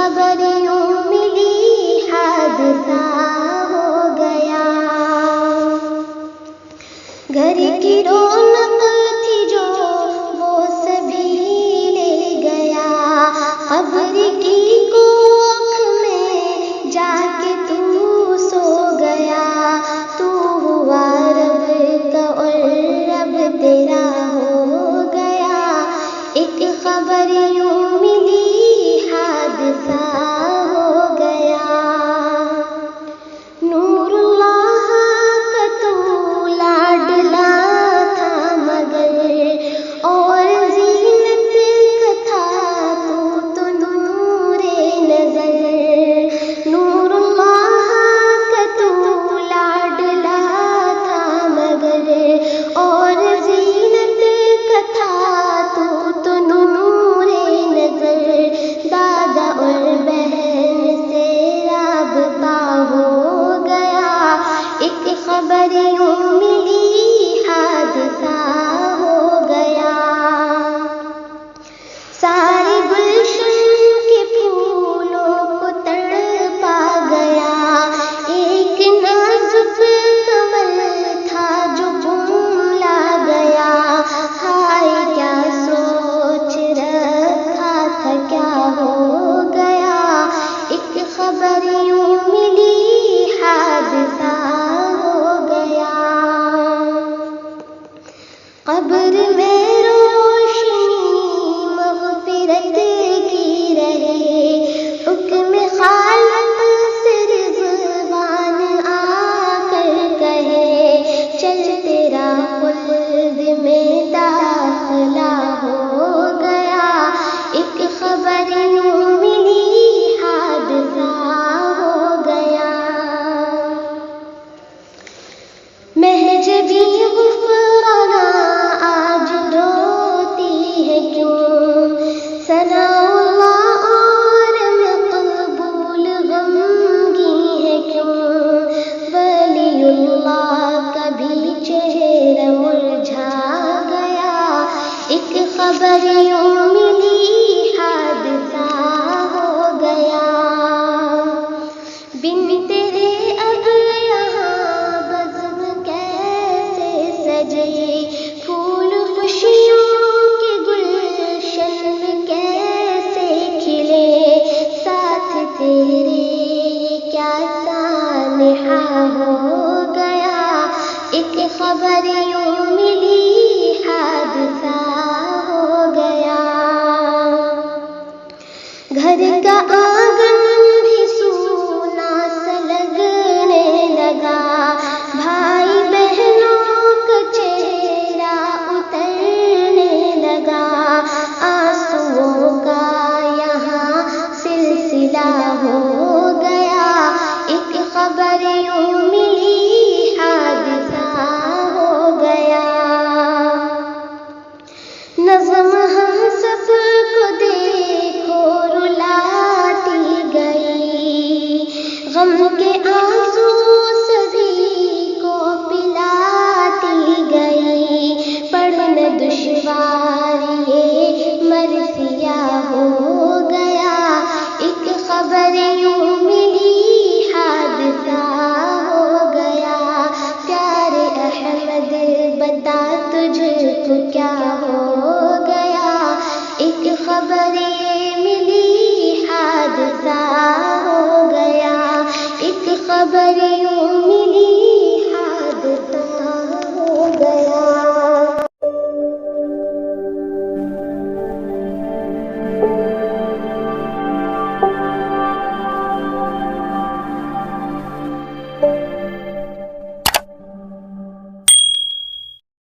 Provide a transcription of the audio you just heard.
خبر یوں ملی حادثہ ہو گیا، گھر کی رونق تھی جو وہ سبھی لے گیا، قبر کی کوکھ میں جا کے تو سو گیا، تو ہوا رب کا اور رب تیرا ہو گیا، ایک خبر یوں ملی حادثہ ہو گیا، نور اللہ کا تو لاڈلا تھا مگر اور زینت کا تھا تو نور نظر، نور اللہ کا تو لاڈلا تھا مگر اور زینت کا تھا تو نور نظر، دادا اور بہن سے رابطہ ہو گیا، ایک خبر یوں ملی حادثہ ہو گیا، سارے گلشن کے پھولوں کو تڑپا گیا، ایک نازک کمل تھا جو جملا گیا، ہائے کیا سوچ رکھا تھا کیا ہو گیا، ایک خبر یوں ملی حادثہ ہو گیا، قبر میں روشنی مغفرت کی رہے، حکم خالق سے رضوان آ کر کہے، چل تیرا خلد میں داخلہ ہو گیا، ایک خبر یوں ملی حادثہ ہو گیا، مہجبی غفرانہ آج روتی ہے کیوں، ثنا اللہ اور مقبول غمگی ہے کیوں، ولی اللہ کا بھی چہرہ مرجھا گیا، ایک خبر یوں ملی حادثہ ہو گیا، بن تیرے اب یہاں بزم کیسے سجے، پھول خوشیوں کے گلشن میں کیسے کھلے، ساتھ تیرے یہ کیا سانحہ ہو گیا، ایک خبر یوں ملی حادثہ ہو گیا، گھر کا آنگن بھی سونا سا لگنے لگا، بھائی بہنوں کا چہرہ اترنے لگا، آنسوؤں کا یہاں سلسلہ ہو گیا، ایک خبر یوں ملی حادثہ ہو گیا، نظم ہم سب کو دیکھو رلاتی گئی، غم کے آنسو سبھی کو پلاتی گئی، پڑھنا دشوار یہ مرثیہ ہو گیا، ایک خبر یوں ملی حادثہ ہو گیا، پیارے احمد بتا تجھ کو کیا ہو گیا، ایک خبر یہ ملی حادثہ ہو گیا، ایک خبر یوں